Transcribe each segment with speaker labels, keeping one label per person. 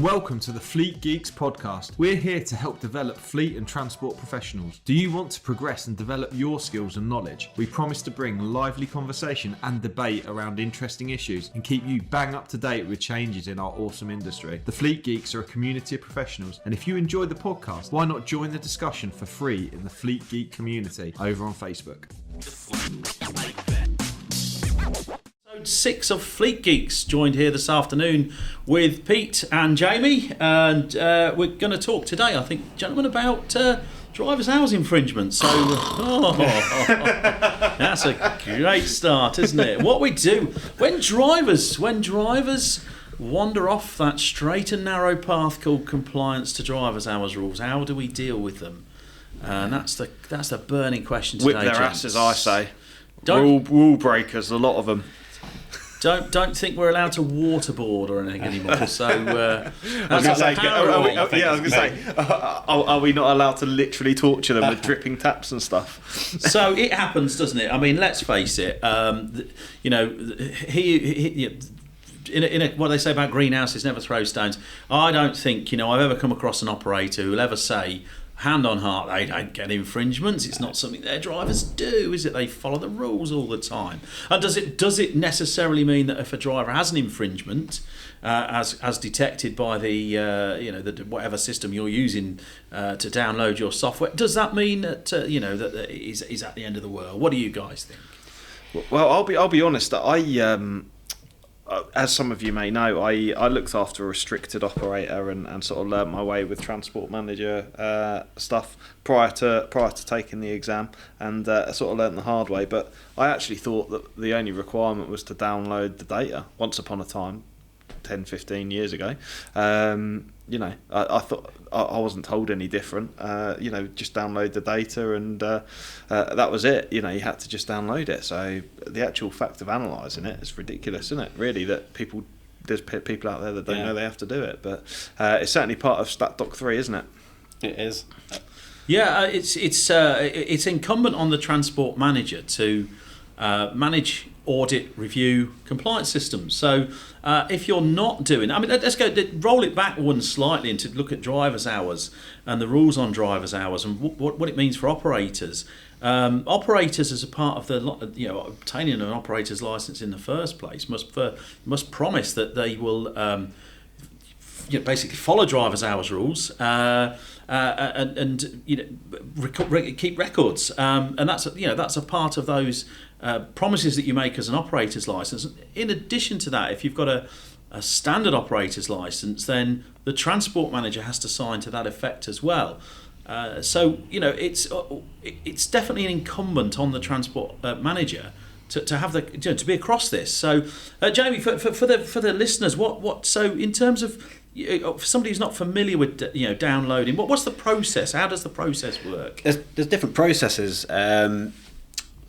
Speaker 1: Welcome to the Fleet Geeks Podcast. We're here to help develop fleet and transport professionals. Do you want to progress and develop your skills and knowledge? We promise to bring lively conversation and debate around interesting issues and keep you bang up to date with changes in our awesome industry. The Fleet Geeks are a community of professionals, and if you enjoyed the podcast, why not join the discussion for free in the Fleet Geek community over on Facebook.
Speaker 2: Episode 6 of Fleet Geeks, joined here this afternoon with Pete and Jamie, and we're going to talk today, I think, gentlemen, about driver's hours infringements. So, that's a great start, isn't it? What we do when drivers wander off that straight and narrow path called compliance to driver's hours rules, how do we deal with them? And that's the burning question today.
Speaker 3: Whip their asses, I say.
Speaker 2: Rule
Speaker 3: breakers, a lot of them.
Speaker 2: Don't think we're allowed to waterboard or anything anymore. So
Speaker 3: I was going to say, are we not allowed to literally torture them with dripping taps and stuff?
Speaker 2: So it happens, doesn't it? I mean, let's face it. What they say about greenhouses never throw stones. I don't think I've ever come across an operator who'll ever say, hand on heart, they don't get infringements. It's not something their drivers do, is it? They follow the rules all the time. And does it necessarily mean that if a driver has an infringement, as detected by the whatever system you're using to download your software, does that mean that that is at the end of the world? What do you guys think?
Speaker 3: Well, I'll be honest. As some of you may know, I looked after a restricted operator and sort of learnt my way with transport manager stuff prior to taking the exam, and sort of learnt the hard way. But I actually thought that the only requirement was to download the data. Once upon a time, 10, 15 years ago, I thought I wasn't told any different. Just download the data, and that was it. You had to just download it. So the actual fact of analysing it is ridiculous, isn't it? Really, that there's people out there that don't know they have to do it. But it's certainly part of Stat Doc 3, isn't it?
Speaker 4: It is.
Speaker 2: Yeah, it's incumbent on the transport manager to manage, audit, review compliance systems. So if you're not doing, let's roll it back one slightly and to look at driver's hours and the rules on driver's hours and what it means for operators. Operators, as a part of the obtaining an operator's license in the first place, must promise that they will basically follow driver's hours rules and keep records, and that's a part of those promises that you make as an operator's license. In addition to that, if you've got a standard operator's license, then the transport manager has to sign to that effect as well. So it's definitely an incumbent on the transport manager to have to be across this. So Jamie, for the listeners, what so in terms of for somebody who's not familiar with downloading, what's the process? How does the process work?
Speaker 4: There's different processes.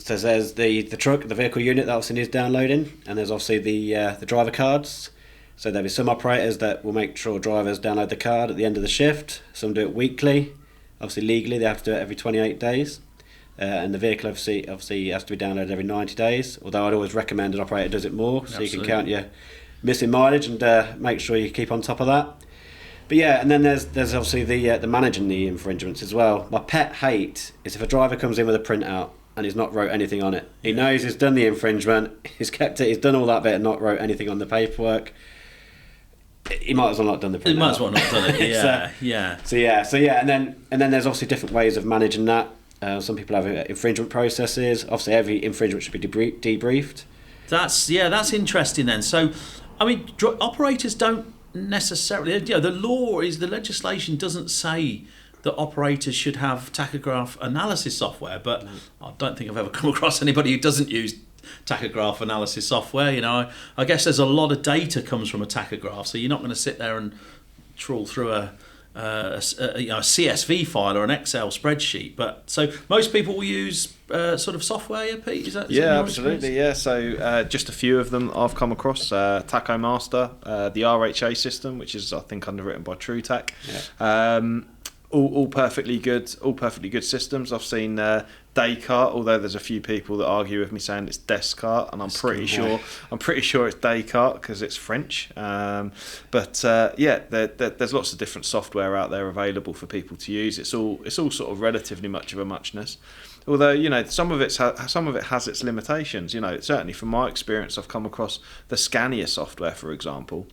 Speaker 4: So there's the truck, the vehicle unit that obviously needs downloading, and there's obviously the driver cards. So there'll be some operators that will make sure drivers download the card at the end of the shift. Some do it weekly. Obviously legally they have to do it every 28 days. And the vehicle obviously has to be downloaded every 90 days. Although I'd always recommend an operator does it more, so you can count your missing mileage and make sure you keep on top of that. But yeah, and then there's obviously the managing the infringements as well. My pet hate is if a driver comes in with a printout and he's not wrote anything on it. He knows he's done the infringement, he's kept it, he's done all that bit and not wrote anything on the paperwork. He might as well not done the printout.
Speaker 2: He might as well not done it. Yeah.
Speaker 4: So and then there's obviously different ways of managing that. Some people have infringement processes. Obviously, every infringement should be debriefed.
Speaker 2: That's interesting then. So, operators don't necessarily. The legislation doesn't say that operators should have tachograph analysis software, but I don't think I've ever come across anybody who doesn't use tachograph analysis software. I guess there's a lot of data comes from a tachograph, so you're not going to sit there and trawl through a CSV file or an Excel spreadsheet. But so most people will use sort of software. Yeah, Pete, is that
Speaker 3: absolutely. Yeah, so just a few of them I've come across: Tachomaster, the RHA system, which is I think underwritten by TrueTach. all perfectly good systems. I've seen Descartes, although there's a few people that argue with me saying it's Descartes, and I'm pretty sure it's Descartes because it's French. There's lots of different software out there available for people to use. It's all sort of relatively much of a muchness. Although, you know, some of it has its limitations. You know, certainly from my experience, I've come across the Scania software, for example,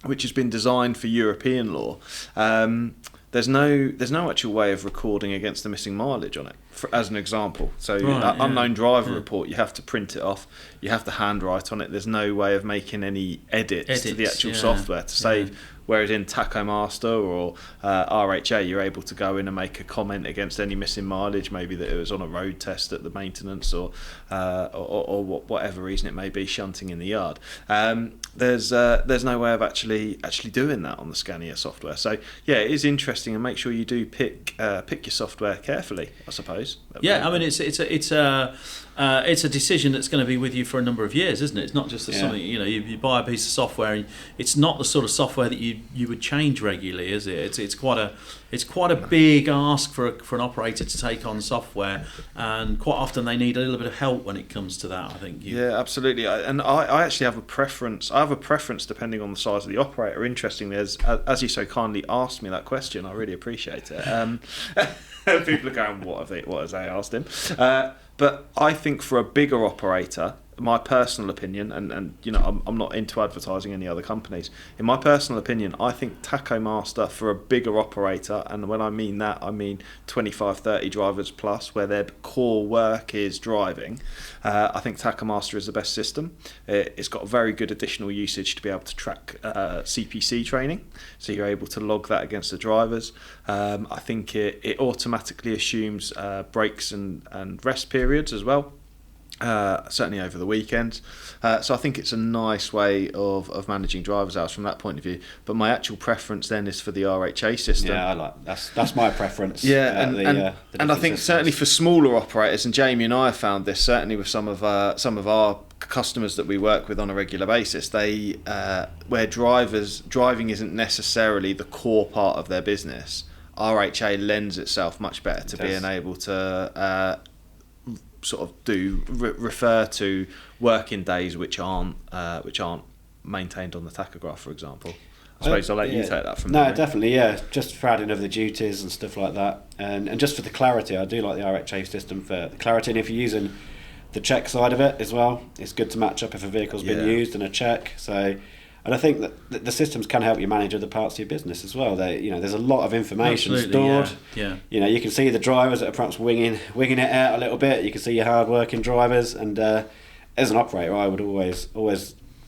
Speaker 3: which has been designed for European law. There's no actual way of recording against the missing mileage on it, as an example. So unknown driver report, you have to print it off, you have to handwrite on it. There's no way of making any edits to the actual software to save. Whereas in Tachomaster or RHA, you're able to go in and make a comment against any missing mileage, maybe that it was on a road test at the maintenance or whatever reason it may be, shunting in the yard. There's no way of actually doing that on the Scania software. So yeah, it is interesting, and make sure you do pick your software carefully, I suppose.
Speaker 2: Yeah, I mean it's a decision that's going to be with you for a number of years, isn't it? It's not just something, you know, you buy a piece of software and it's not the sort of software that you would change regularly, is it? It's quite a big ask for an operator to take on software, and quite often they need a little bit of help when it comes to that, I think.
Speaker 3: Yeah, absolutely. I actually have a preference. I have a preference depending on the size of the operator. Interestingly, as you so kindly asked me that question, I really appreciate it. People are going, what have they asked him? But I think for a bigger operator, my personal opinion, and you know, I'm not into advertising any other companies. In my personal opinion, I think Tachomaster for a bigger operator, and when I mean that, I mean 25, 30 drivers plus, where their core work is driving. I think Tachomaster is the best system. It's got very good additional usage to be able to track CPC training, so you're able to log that against the drivers. I think it automatically assumes breaks and rest periods as well. Certainly over the weekends, so I think it's a nice way of managing drivers' hours from that point of view. But my actual preference then is for the RHA system.
Speaker 4: Yeah, I like that's my preference.
Speaker 3: Yeah, and I think certainly for smaller operators, and Jamie and I have found this certainly with some of our customers that we work with on a regular basis. They where driving isn't necessarily the core part of their business. RHA lends itself much better to being able to sort of refer to working days which aren't maintained on the tachograph, for example. I suppose I'll let you take that from there.
Speaker 4: No, definitely, yeah. Just for adding of the duties and stuff like that, and just for the clarity, I do like the RHA system for the clarity. And if you're using the check side of it as well, it's good to match up if a vehicle's been used and a check. So, and I think that the systems can help you manage other parts of your business as well. There's a lot of information stored.
Speaker 2: Yeah.
Speaker 4: You know, you can see the drivers that are perhaps winging it out a little bit. You can see your hard-working drivers, and as an operator, I would always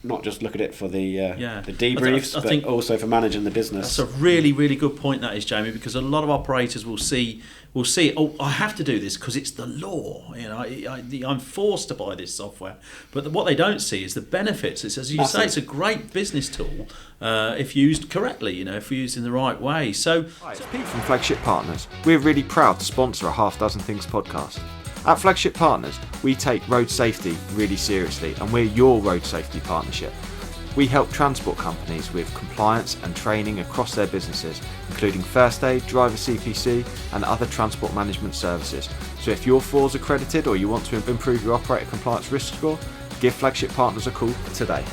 Speaker 4: not just look at it for the debriefs, but also for managing the business.
Speaker 2: That's a really, really good point, that is, Jamie, because a lot of operators will see, oh, I have to do this because it's the law. You know, I'm forced to buy this software. But what they don't see is the benefits. It's, as you say, it's a great business tool if used correctly. You know, if used in the right way. So,
Speaker 1: hi, it's Pete from Flagship Partners. We're really proud to sponsor a Half Dozen Things podcast. At Flagship Partners, we take road safety really seriously, and we're your road safety partnership. We help transport companies with compliance and training across their businesses, including first aid, driver CPC, and other transport management services. So if you're FORS accredited or you want to improve your operator compliance risk score, give Flagship Partners a call today.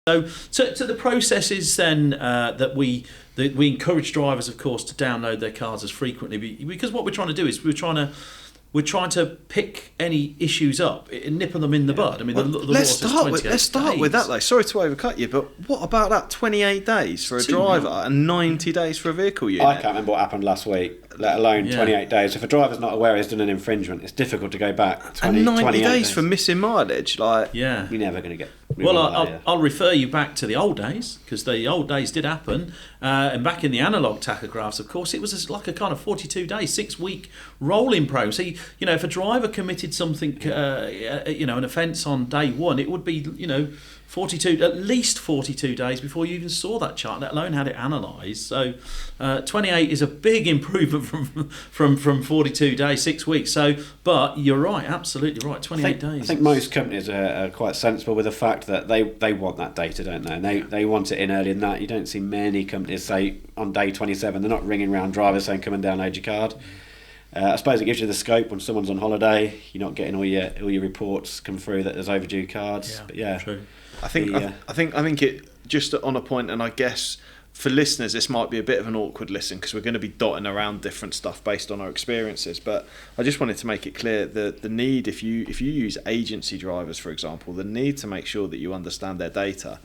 Speaker 2: So to the processes then that we encourage drivers, of course, to download their cards as frequently, because what we're trying to do is we're trying to pick any issues up and nip them in the bud. I mean, let's
Speaker 3: start with that though. Sorry to overcut you, but what about that 28 days for a driver and 90 days for a vehicle unit?
Speaker 4: I can't remember what happened last week, let alone 28 days. If a driver's not aware he's done an infringement, it's difficult to go back
Speaker 3: 90 days for missing mileage.
Speaker 4: You're never going to get.
Speaker 2: I'll refer you back to the old days, because the old days did happen. And back in the analogue tachographs, of course, it was like a kind of 42 days, 6-week rolling program. So, if a driver committed something, an offence on day one, it would be, at least 42 days before you even saw that chart, let alone had it analysed. So 28 is a big improvement from 42 days, 6 weeks. So, but you're right, absolutely right, 28 days.
Speaker 4: I think most companies are quite sensible with the fact that they want that data, don't they? And they want it in earlier than that. You don't see many companies say on day 27, they're not ringing around drivers saying, come and download your card. I suppose it gives you the scope when someone's on holiday, you're not getting all your reports come through that there's overdue cards.
Speaker 2: Yeah,
Speaker 4: but yeah,
Speaker 2: true.
Speaker 3: I think it just on a point, and I guess for listeners this might be a bit of an awkward listen because we're going to be dotting around different stuff based on our experiences, but I just wanted to make it clear that the need, if you use agency drivers, for example, the need to make sure that you understand their data.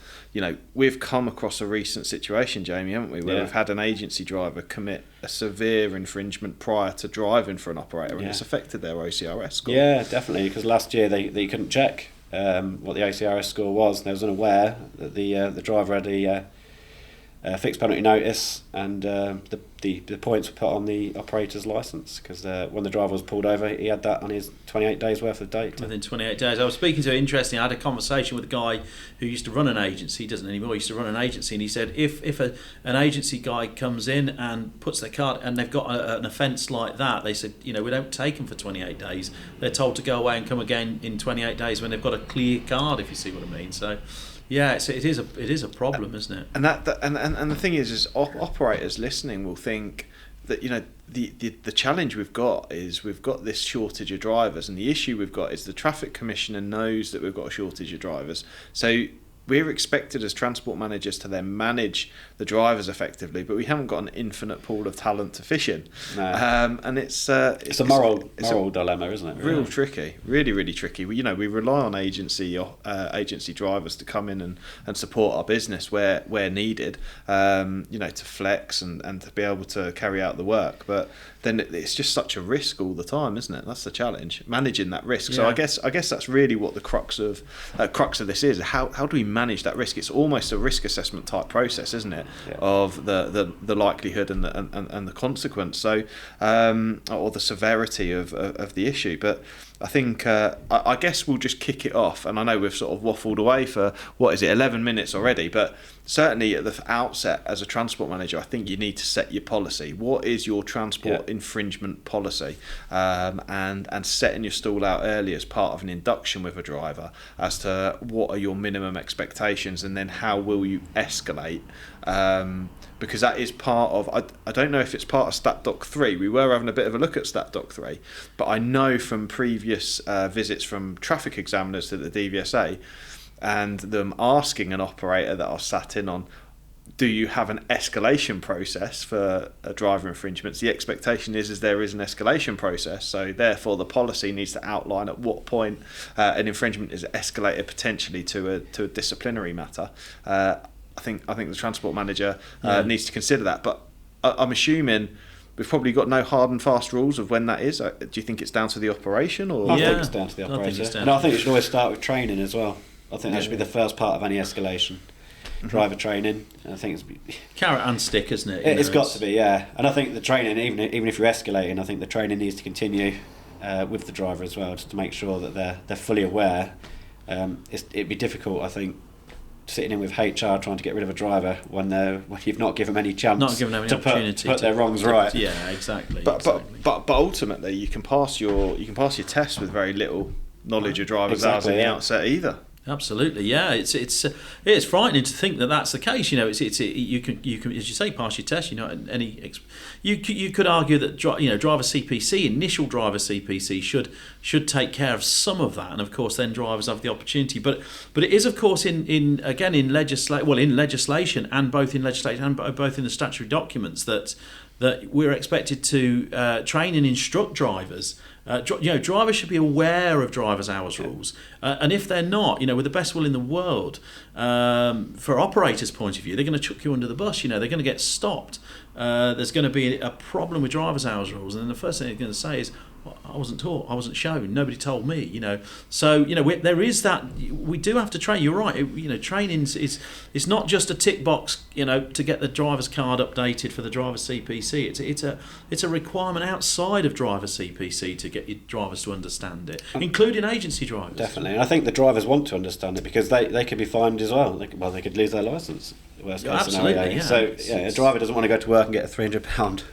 Speaker 3: We've come across a recent situation, Jamie, haven't we, where we've had an agency driver commit a severe infringement prior to driving for an operator, and it's affected their OCRS score.
Speaker 4: Yeah, definitely, because last year they couldn't check what the OCRS score was, and they was unaware that the driver had a fixed penalty notice, and the points were put on the operator's licence, because when the driver was pulled over, he had that on his 28 days worth of data.
Speaker 2: Within 28 days. I was speaking to interesting. I had a conversation with a guy who used to run an agency. He doesn't anymore. He used to run an agency, and he said if an agency guy comes in and puts their card, and they've got an offence like that, they said, we don't take them for 28 days. They're told to go away and come again in 28 days when they've got a clear card, if you see what I mean. So, yeah, it is a problem, isn't it?
Speaker 3: And the thing is operators listening will think that the challenge we've got this shortage of drivers, and the issue we've got is the Traffic Commissioner knows that we've got a shortage of drivers. So we're expected as transport managers to then manage the drivers effectively, but we haven't got an infinite pool of talent to fish in.
Speaker 4: No.
Speaker 3: And it's a
Speaker 4: moral dilemma, isn't it?
Speaker 3: Real tricky, really tricky. We rely on agency drivers to come in and support our business where needed, to flex and to be able to carry out the work. But then it's just such a risk all the time, isn't it? That's the challenge, managing that risk.
Speaker 2: Yeah.
Speaker 3: So I guess that's really what the crux of this is. How do we manage that risk? It's almost a risk assessment type process, isn't it?
Speaker 4: Yeah.
Speaker 3: Of the likelihood and the consequence. So or the severity of the issue. But I think I guess we'll just kick it off. And I know we've sort of waffled away for 11 minutes already, but certainly at the outset, as a transport manager, I think you need to set your policy. What is your transport infringement policy? And setting your stall out early as part of an induction with a driver as to what are your minimum expectations, and then how will you escalate? Because that is part of, I don't know if it's part of Stat Doc 3. We were having a bit of a look at Stat Doc 3, but I know from previous visits from traffic examiners to the DVSA, and them asking an operator that I sat in on, do you have an escalation process for driver infringements? The expectation is there is an escalation process, so therefore the policy needs to outline at what point an infringement is escalated potentially to a disciplinary matter. I think the transport manager needs to consider that, but I'm assuming we've probably got no hard and fast rules of when that is. Do you think it's down to the operation, or?
Speaker 4: I think it's down to the operator, and I think it should always start with training as well. I think that should be the first part of any escalation. Driver training. And I think it's
Speaker 2: carrot and stick, isn't it?
Speaker 4: It's got to be, yeah. And I think the training, even if you're escalating, I think the training needs to continue with the driver as well, just to make sure that they're fully aware. It'd be difficult, I think, sitting in with HR trying to get rid of a driver when you've not given them any chance, to put their wrongs right.
Speaker 2: Yeah, exactly.
Speaker 3: But ultimately, you can pass your test with very little knowledge of driver's hours in the outset either.
Speaker 2: Absolutely, yeah. It's frightening to think that that's the case. You can as you say, pass your test. You could argue that driver CPC, initial driver CPC, should take care of some of that, and of course then drivers have the opportunity. But it is of course in legislation and both in legislation and both in the statutory documents that we're expected to train and instruct drivers. Drivers should be aware of drivers' hours rules, and if they're not, with the best will in the world, for operators' point of view, they're going to chuck you under the bus. They're going to get stopped. There's going to be a problem with drivers' hours rules, and then the first thing they're going to say is, I wasn't taught, I wasn't shown, nobody told me, So, there is that, we do have to train, you're right, training is not just a tick box, to get the driver's card updated for the driver's CPC. It's a requirement outside of driver CPC to get your drivers to understand it, including agency drivers.
Speaker 4: Definitely, and I think the drivers want to understand it because they could be fined as well. They could lose their licence. Worst case scenario.
Speaker 2: Yeah.
Speaker 4: So a driver doesn't want to go to work and get a £300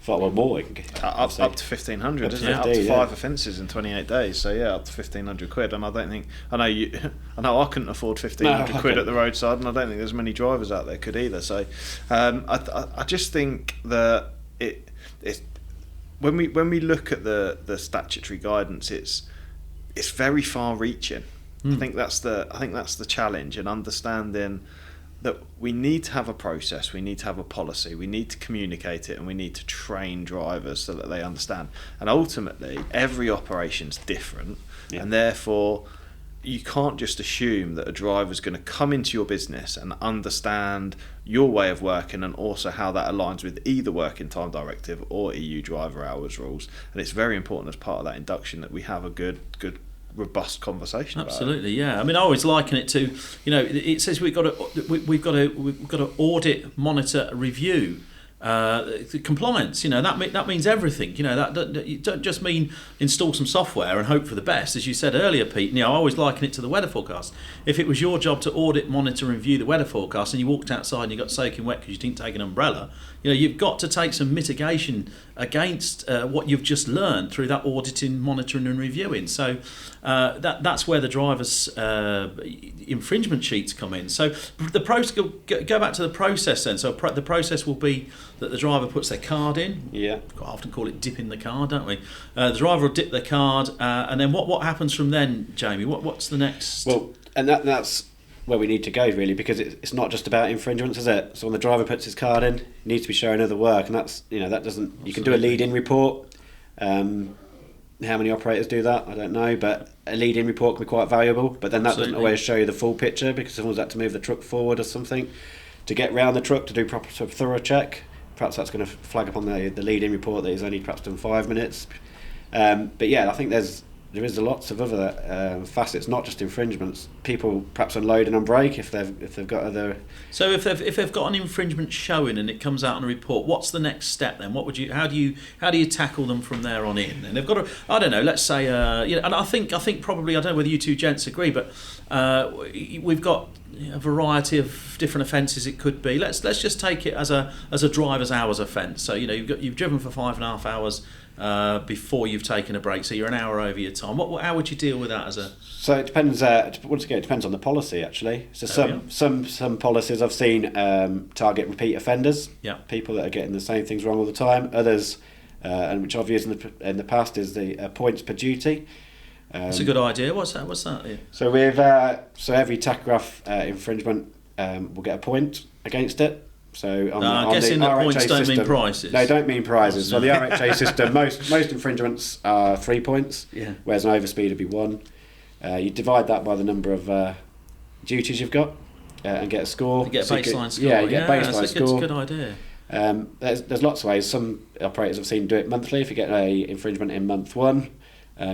Speaker 4: or more.
Speaker 3: Up to 1,500, isn't it? Up to 5 offences in 28 days. So up to 1,500 quid. And I don't think I know I couldn't afford 1,500 quid at the roadside, and I don't think there's many drivers out there could either. So I just think that it's when we look at the statutory guidance, it's very far-reaching. I think that's the challenge, and understanding that we need to have a process, we need to have a policy, we need to communicate it, and we need to train drivers so that they understand. And ultimately, every operation's different, and therefore you can't just assume that a driver's going to come into your business and understand your way of working and also how that aligns with either Working Time Directive or EU Driver Hours rules. And it's very important as part of that induction that we have a good robust conversation about it.
Speaker 2: Absolutely, yeah. I mean, I always liken it to, it says we've got to audit, monitor, review the compliance. That means everything. That you don't just mean install some software and hope for the best, as you said earlier, Pete. I always liken it to the weather forecast. If it was your job to audit, monitor, and review the weather forecast, and you walked outside and you got soaking wet because you didn't take an umbrella, you've got to take some mitigation against what you've just learned through that auditing, monitoring, and reviewing. So that's where the driver's infringement sheets come in. So the process, go back to the process then. So the process will be that the driver puts their card in.
Speaker 4: Yeah.
Speaker 2: I often call it dipping the card, don't we? The driver will dip their card, and then what happens from then, Jamie? What's the next?
Speaker 4: Well, and that's where we need to go really, because it's not just about infringements, is it? So when the driver puts his card in, he needs to be showing other work, and that's that doesn't.
Speaker 2: Absolutely.
Speaker 4: You can do a lead-in report. How many operators do that? I don't know, but a lead-in report can be quite valuable. But then that doesn't always show you the full picture, because someone's had to move the truck forward or something to get round the truck to do proper thorough check. Perhaps that's going to flag up on the lead-in report that he's only perhaps done 5 minutes. But yeah, I think there is lots of other facets, not just infringements. People perhaps unloading on brake if they've got other.
Speaker 2: So if they've got an infringement showing and it comes out in a report, what's the next step then? How do you tackle them from there on in? And they've got to, I don't know, let's say and I think probably, I don't know whether you two gents agree, but we've got a variety of different offences it could be. Let's just take it as a driver's hours offence. So you've driven for 5.5 hours before you've taken a break, so you're an hour over your time. How would you deal with that as a?
Speaker 4: So it depends. Once again, it depends on the policy actually. So some policies I've seen target repeat offenders.
Speaker 2: Yeah.
Speaker 4: People that are getting the same things wrong all the time. Others, and which I've used in the past, is the points per duty.
Speaker 2: That's a good idea. What's that? Yeah.
Speaker 4: So every tachograph infringement will get a point against it. So
Speaker 2: I'm guessing the points don't mean prizes.
Speaker 4: No, don't mean prizes. So the RHA system, most infringements are 3 points, whereas an overspeed would be 1. You divide that by the number of duties you've got and get a score.
Speaker 2: You get a baseline score.
Speaker 4: Yeah, you get a baseline score.
Speaker 2: That's a good idea.
Speaker 4: There's lots of ways. Some operators I've seen do it monthly. If you get a infringement in month 1,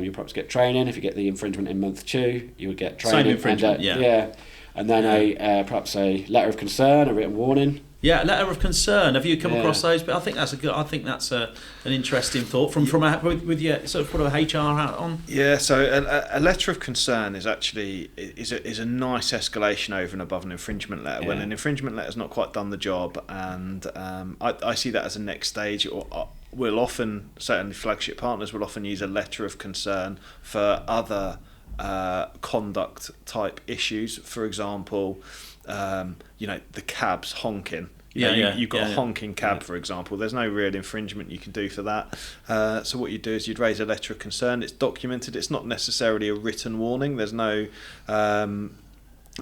Speaker 4: you'll perhaps get training. If you get the infringement in month 2, you would get training.
Speaker 2: Same infringement,
Speaker 4: and then perhaps a letter of concern, a written warning.
Speaker 2: Yeah, letter of concern. Have you come across those? But I think that's an interesting thought from with your sort of put a HR hat on.
Speaker 3: Yeah, so a letter of concern is actually is a nice escalation over and above an infringement letter. Yeah. When an infringement letter's not quite done the job, and I see that as a next stage. We'll often, certainly flagship partners will often use a letter of concern for other conduct type issues. For example, the cabs honking. You've got a honking cab, for example. There's no real infringement you can do for that. So what you do is you'd raise a letter of concern. It's documented. It's not necessarily a written warning. There's no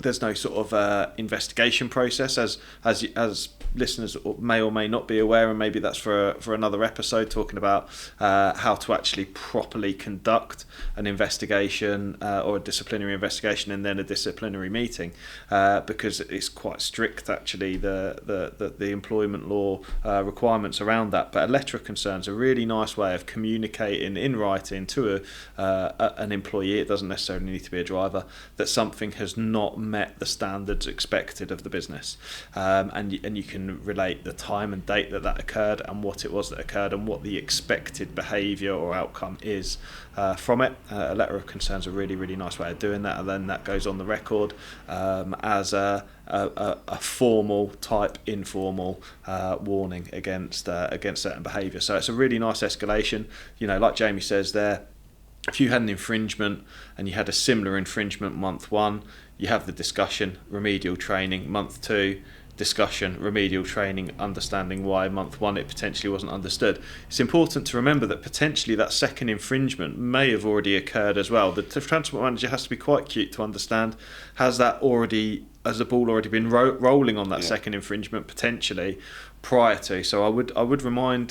Speaker 3: There's no sort of investigation process, as listeners may or may not be aware, and maybe that's for another episode, talking about how to actually properly conduct an investigation or a disciplinary investigation and then a disciplinary meeting, because it's quite strict actually, the employment law requirements around that. But a letter of concern is a really nice way of communicating in writing to an employee. It doesn't necessarily need to be a driver, that something has not met the standards expected of the business, and you can relate the time and date that occurred and what it was that occurred and what the expected behaviour or outcome is from it. A letter of concern is a really, really nice way of doing that, and then that goes on the record as a formal type informal warning against certain behaviour. So it's a really nice escalation. Like Jamie says there, if you had an infringement and you had a similar infringement month 1, you have the discussion, remedial training. Month 2, discussion, remedial training, understanding why month 1 it potentially wasn't understood. It's important to remember that potentially that second infringement may have already occurred as well. The transport manager has to be quite cute to understand, has the ball already been rolling on that second infringement potentially prior to. So I would remind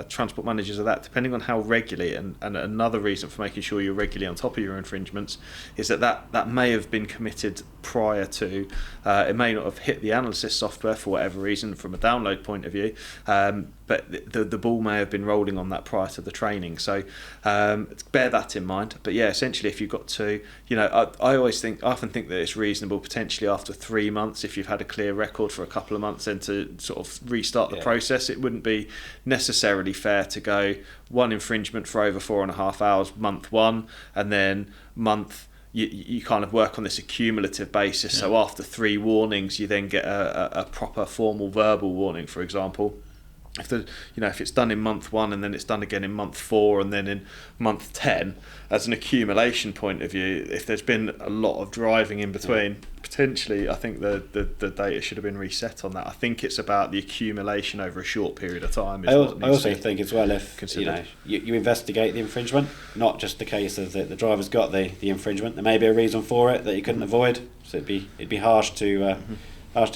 Speaker 3: transport managers of that, depending on how regularly, and another reason for making sure you're regularly on top of your infringements is that may have been committed prior to. It may not have hit the analysis software for whatever reason from a download point of view, but the ball may have been rolling on that prior to the training. So bear that in mind. But yeah, essentially, if you've got to, I often think that it's reasonable potentially after 3 months, if you've had a clear record for a couple of months, then to sort of restart the process. It wouldn't be necessarily fair to go 1 infringement for over 4.5 hours month 1, and then you kind of work on this accumulative basis. So after 3 warnings, you then get a proper formal verbal warning, for example. If it's done in month 1 and then it's done again in month 4 and then in month 10, as an accumulation point of view, if there's been a lot of driving in between, potentially I think the data should have been reset on that. I think it's about the accumulation over a short period of time.
Speaker 4: I also think as well, if you investigate the infringement, not just the case of the driver's got the infringement, there may be a reason for it that you couldn't avoid. So it'd be harsh to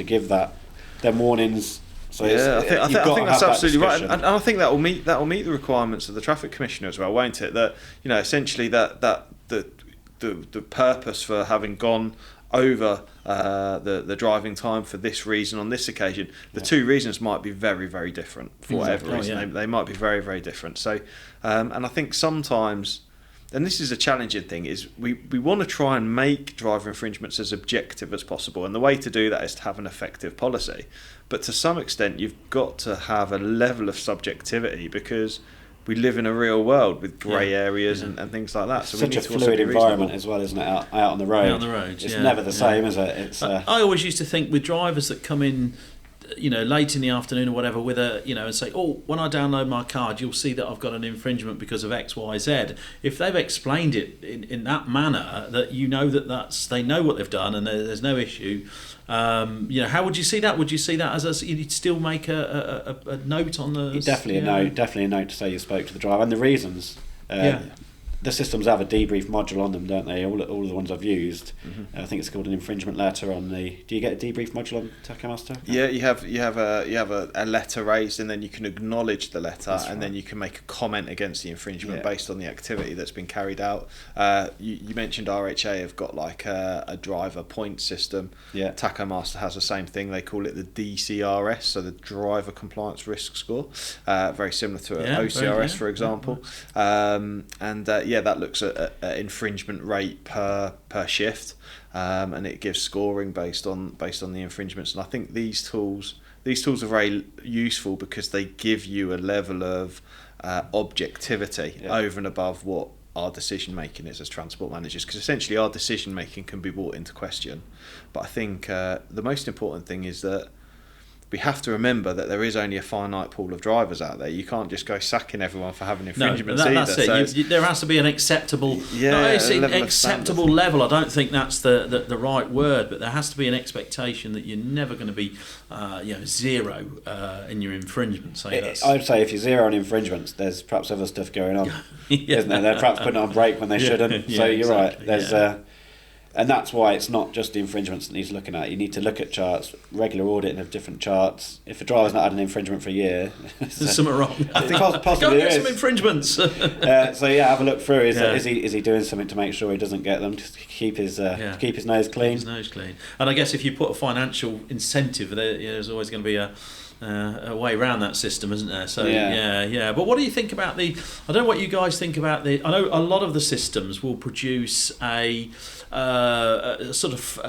Speaker 4: give them warnings. So
Speaker 3: I think that's absolutely right, and I think that will meet the requirements of the traffic commissioner as well, won't it? That essentially that the purpose for having gone over the driving time for this reason on this occasion, the 2 reasons might be very, very different for whatever reason. They might be very, very different. So, and I think sometimes, and this is a challenging thing, is we want to try and make driver infringements as objective as possible, and the way to do that is to have an effective policy. But to some extent, you've got to have a level of subjectivity, because we live in a real world with grey areas and things like that. So
Speaker 4: such a fluid environment as well, isn't it? Out on the road.
Speaker 2: Out on the roads,
Speaker 4: it's never the same, is it? It's.
Speaker 2: I always used to think with drivers that come in, late in the afternoon or whatever, with and say, when I download my card, you'll see that I've got an infringement because of X, Y, Z. If they've explained it in that manner, that they know what they've done and there's no issue. How would you see that? Would you see that as you'd still make a note on the?
Speaker 4: Definitely a note to say you spoke to the driver and the reasons. The systems have a debrief module on them, don't they? All of the ones I've used. I think it's called an infringement letter on the. Do you get a debrief module on Tachograph?
Speaker 3: Yeah, you have a letter raised, and then you can acknowledge the letter, and then you can make a comment against the infringement based on the activity that's been carried out. You mentioned RHA have got like a driver point system.
Speaker 4: Yeah.
Speaker 3: Tachograph has the same thing. They call it the DCRS, so the Driver Compliance Risk Score. Very similar to an OCRS, for example. That looks at infringement rate per shift, and it gives scoring based on the infringements. And I think these tools are very useful because they give you a level of objectivity over and above what our decision making is as transport managers, because essentially our decision making can be brought into question. But I think the most important thing is that we have to remember that there is only a finite pool of drivers out there. You can't just go sacking everyone for having infringements either.
Speaker 2: That's it. So there has to be an acceptable level. I don't think that's the right word, but there has to be an expectation that you're never going to be zero in your infringements.
Speaker 4: I'd say if you're zero on infringements, there's perhaps other stuff going on, isn't there? They're perhaps putting on brake when they shouldn't. So you're right. There's And that's why it's not just the infringements that needs looking at. You need to look at charts, regular auditing of different charts. If a driver's not had an infringement for a year,
Speaker 2: there's something wrong.
Speaker 4: I think possibly
Speaker 2: Go and get
Speaker 4: there
Speaker 2: some
Speaker 4: is.
Speaker 2: infringements.
Speaker 4: So have a look through. Is he doing something to make sure he doesn't get them? Just keep his nose clean.
Speaker 2: His nose clean. And I guess if you put a financial incentive, there's always going to be a way around that system, isn't there? So yeah. But what do you think about I don't know what you guys think about I know a lot of the systems will produce a sort of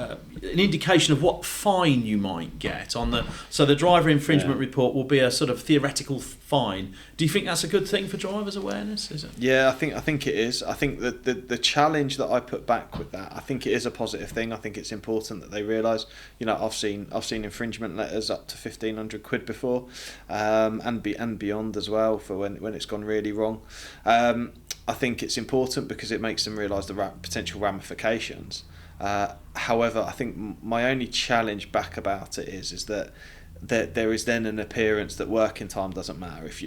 Speaker 2: an indication of what fine you might get on so the driver infringement report will be a sort of theoretical fine. Do you think that's a good thing for drivers' awareness? Is it?
Speaker 3: Yeah, I think it is. I think that the challenge that I put back with that, I think it is a positive thing. I think it's important that they realise. I've seen infringement letters up to £1,500 before, and beyond as well for when it's gone really wrong. I think it's important because it makes them realise the potential ramifications. However, I think my only challenge back about it is that there is then an appearance that working time doesn't matter. If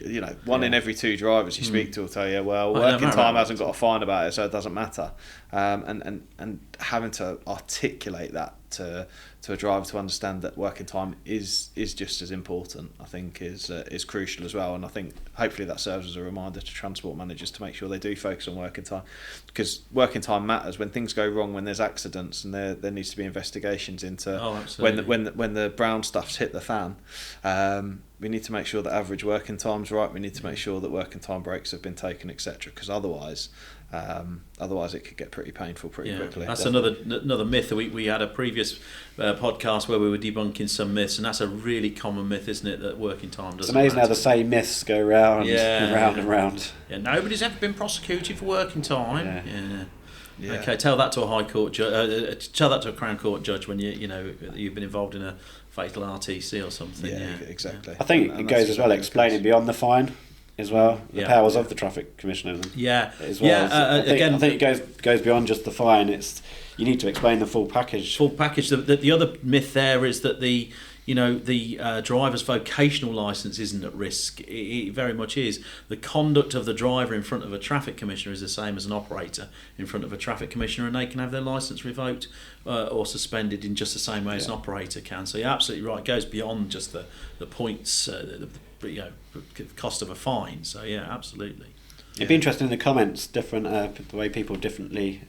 Speaker 3: one in every 2 drivers you speak to will tell you, well, working time hasn't got a fine about it, so it doesn't matter. And having to articulate that to a driver to understand that working time is just as important, I think is crucial as well. And I think hopefully that serves as a reminder to transport managers to make sure they do focus on working time, because working time matters when things go wrong, when there's accidents, and there needs to be investigations into when the brown stuff's hit the fan. We need to make sure that average working time's right. We need to make sure that working time breaks have been taken, etc. Because otherwise it could get pretty painful pretty quickly.
Speaker 2: That's another myth. We had a previous podcast where we were debunking some myths, and that's a really common myth, isn't it? That working time doesn't.
Speaker 4: It's amazing
Speaker 2: matter.
Speaker 4: how the same myths go round and round and round.
Speaker 2: Yeah, nobody's ever been prosecuted for working time.
Speaker 3: Yeah.
Speaker 2: Okay, tell that to a high court judge. Tell that to a Crown Court judge when you've been involved in a fatal RTC or something.
Speaker 3: Yeah, exactly.
Speaker 4: I think it goes as well explaining beyond the fine as well, the powers of the Traffic Commissioner. As well. I think it goes beyond just the fine. You need to explain the full package.
Speaker 2: The other myth there is that the driver's vocational licence isn't at risk. It very much is. The conduct of the driver in front of a traffic commissioner is the same as an operator in front of a traffic commissioner, and they can have their licence revoked or suspended in just the same way as an operator can. So you're absolutely right. It goes beyond just the points, the cost of a fine. So yeah, absolutely.
Speaker 4: It'd be interesting in the comments, different the way people differently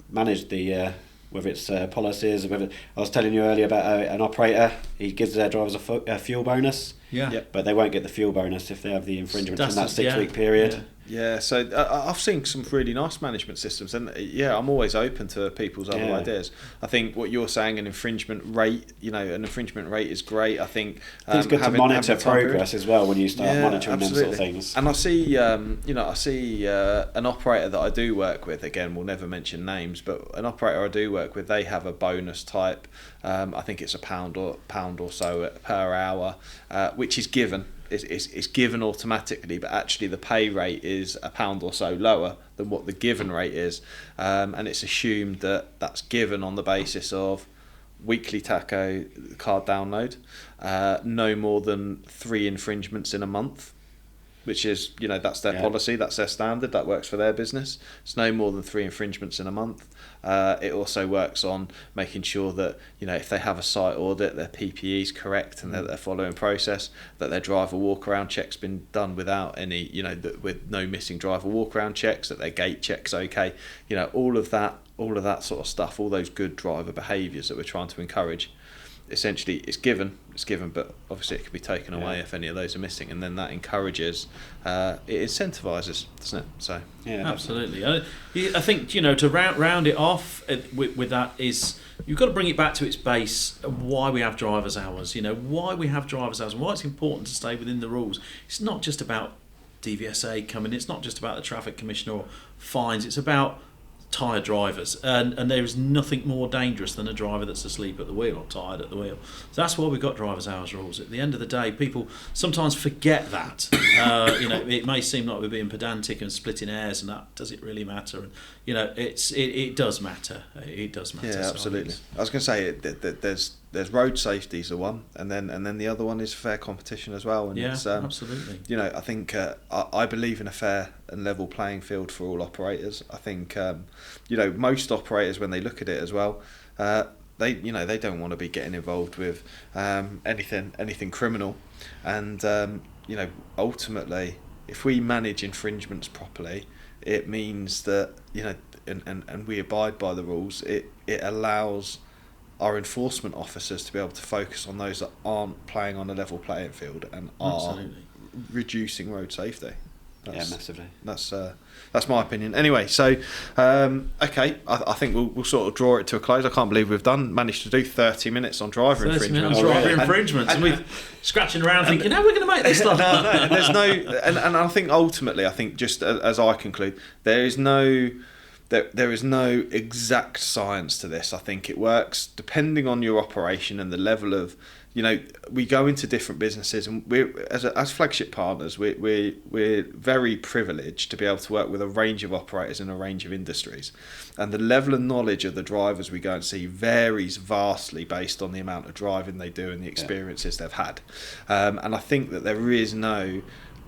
Speaker 4: manage the. Whether it's policies, or whether I was telling you earlier about an operator, he gives their drivers a fuel bonus, but they won't get the fuel bonus if they have the infringement in that 6-week period.
Speaker 3: Yeah, so I've seen some really nice management systems, and I'm always open to people's other ideas. I think what you're saying, an infringement rate is great. I think
Speaker 4: it's good to monitor progress as well when you start monitoring them sort of things.
Speaker 3: And I see, an operator that I do work with. Again, we'll never mention names, but an operator I do work with, they have a bonus type. I think it's £1 or so per hour, which is given. It's given automatically, but actually the pay rate is £1 or so lower than what the given rate is, and it's assumed that that's given on the basis of weekly tacho card download, no more than 3 infringements in a month, which is that's their policy, that's their standard, that works for their business. It's no more than 3 infringements in a month. It also works on making sure that if they have a site audit, their PPE is correct and that they're following process, that their driver walk around check's been done without any with no missing driver walk around checks, that their gate check's okay. All of that sort of stuff, all those good driver behaviours that we're trying to encourage. Essentially, it's given, but obviously it could be taken away if any of those are missing, and then that encourages, it incentivises, doesn't it? So
Speaker 2: absolutely. I think to round it off with that is you've got to bring it back to its base. Why we have drivers' hours? Why we have drivers' hours, and why it's important to stay within the rules. It's not just about DVSA coming. It's not just about the traffic commissioner or fines. It's about tired drivers, and there is nothing more dangerous than a driver that's asleep at the wheel or tired at the wheel. So that's why we've got drivers' hours rules. At the end of the day, people sometimes forget that. It may seem like we're being pedantic and splitting hairs, and that does it really matter? And it does matter. It does matter.
Speaker 3: Yeah, absolutely. I was going to say that there's road safety is the one, and then the other one is fair competition as well. And it's,
Speaker 2: absolutely.
Speaker 3: I think I believe in a fair and level playing field for all operators. I think most operators, when they look at it as well, they don't want to be getting involved with anything criminal, and ultimately, if we manage infringements properly, it means that and we abide by the rules. It allows our enforcement officers to be able to focus on those that aren't playing on a level playing field and are reducing road safety.
Speaker 4: Massively.
Speaker 3: That's my opinion. Anyway, so okay, I think we'll sort of draw it to a close. I can't believe we've managed to do 30 minutes on driver infringements.
Speaker 2: And we're scratching around thinking, how are we going to make this stuff?
Speaker 3: No, and there's no, and I think ultimately, just as I conclude, there is no exact science to this. I think it works depending on your operation and the level of, we go into different businesses, and we're as flagship partners, we're very privileged to be able to work with a range of operators in a range of industries, and the level of knowledge of the drivers we go and see varies vastly based on the amount of driving they do and the experiences they've had, and I think that there is no.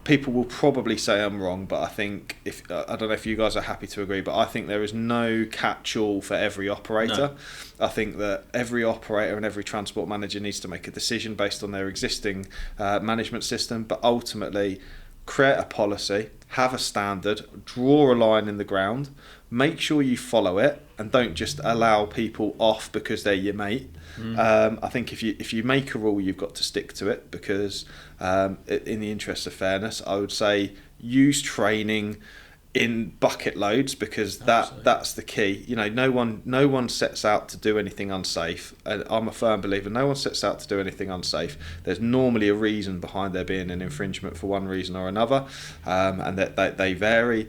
Speaker 3: People will probably say I'm wrong, but I think I don't know if you guys are happy to agree, but I think there is no catch-all for every operator. No. I think that every operator and every transport manager needs to make a decision based on their existing management system, but ultimately create a policy, have a standard, draw a line in the ground, make sure you follow it, and don't just allow people off because they're your mate. I think if you make a rule, you've got to stick to it, because in the interest of fairness, I would say use training in bucket loads, because that's the key. No one sets out to do anything unsafe. I'm a firm believer, no one sets out to do anything unsafe. There's normally a reason behind there being an infringement for one reason or another, and that they vary.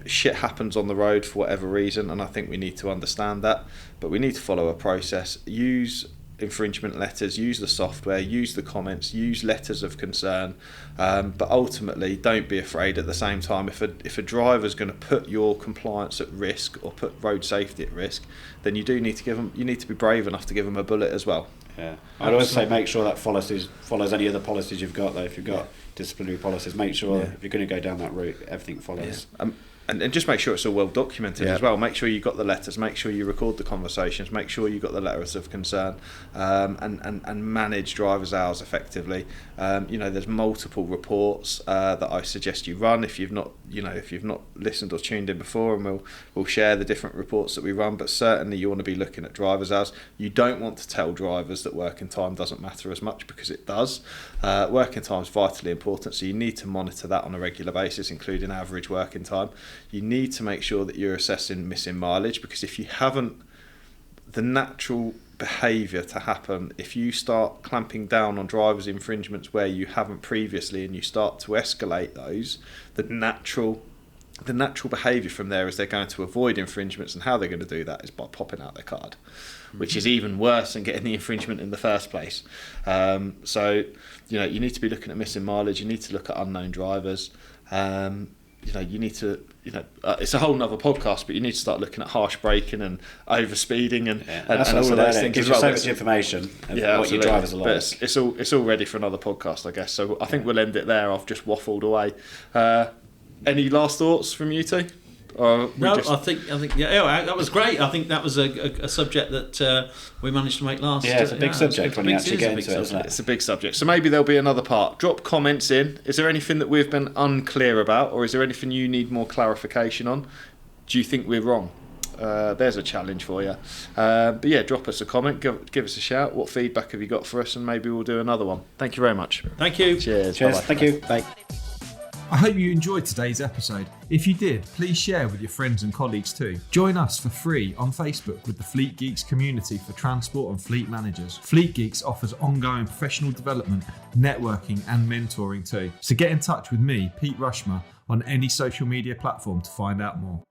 Speaker 3: Shit happens on the road for whatever reason, and I think we need to understand that, but we need to follow a process. Use infringement letters, use the software, use the comments, use letters of concern, but ultimately don't be afraid. At the same time, if a driver's going to put your compliance at risk or put road safety at risk, then you need to be brave enough to give them a bullet as well.
Speaker 4: I'd always say make sure that follows any other policies you've got, though. If you've got disciplinary policies, make sure if you're going to go down that route, everything follows. And just make sure it's all well documented as well. Make sure you got the letters, make sure you record the conversations, make sure you got the letters of concern, and manage drivers' hours effectively. There's multiple reports that I suggest you run if you've not listened or tuned in before, and we'll share the different reports that we run. But certainly you want to be looking at drivers' hours. You don't want to tell drivers that working time doesn't matter as much, because it does. Working time is vitally important, so you need to monitor that on a regular basis, including average working time. You need to make sure that you're assessing missing mileage, because if you haven't, the natural behaviour to happen, if you start clamping down on drivers' infringements where you haven't previously, and you start to escalate those, the natural behaviour from there is they're going to avoid infringements, and how they're going to do that is by popping out their card, which is even worse than getting the infringement in the first place. So you need to be looking at missing mileage. You need to look at unknown drivers. You need to, it's a whole nother podcast, but you need to start looking at harsh braking and overspeeding and all of those things. It gives you so much information of what your drivers are like.
Speaker 3: But it's all ready for another podcast, I guess. So I think we'll end it there. I've just waffled away. Any last thoughts from you two?
Speaker 2: I think that was great. I think that was a subject that we managed to make last.
Speaker 4: Yeah, it's a big subject when you actually get into it, isn't it?
Speaker 3: It's a big subject. So maybe there'll be another part. Drop comments in. Is there anything that we've been unclear about, or is there anything you need more clarification on? Do you think we're wrong? There's a challenge for you. But yeah, drop us a comment, give us a shout. What feedback have you got for us, and maybe we'll do another one. Thank you very much.
Speaker 2: Thank you.
Speaker 3: Cheers.
Speaker 4: Thank you. Bye.
Speaker 1: I hope you enjoyed today's episode. If you did, please share with your friends and colleagues too. Join us for free on Facebook with the Fleet Geeks community for transport and fleet managers. Fleet Geeks offers ongoing professional development, networking and mentoring too. So get in touch with me, Pete Rushmer, on any social media platform to find out more.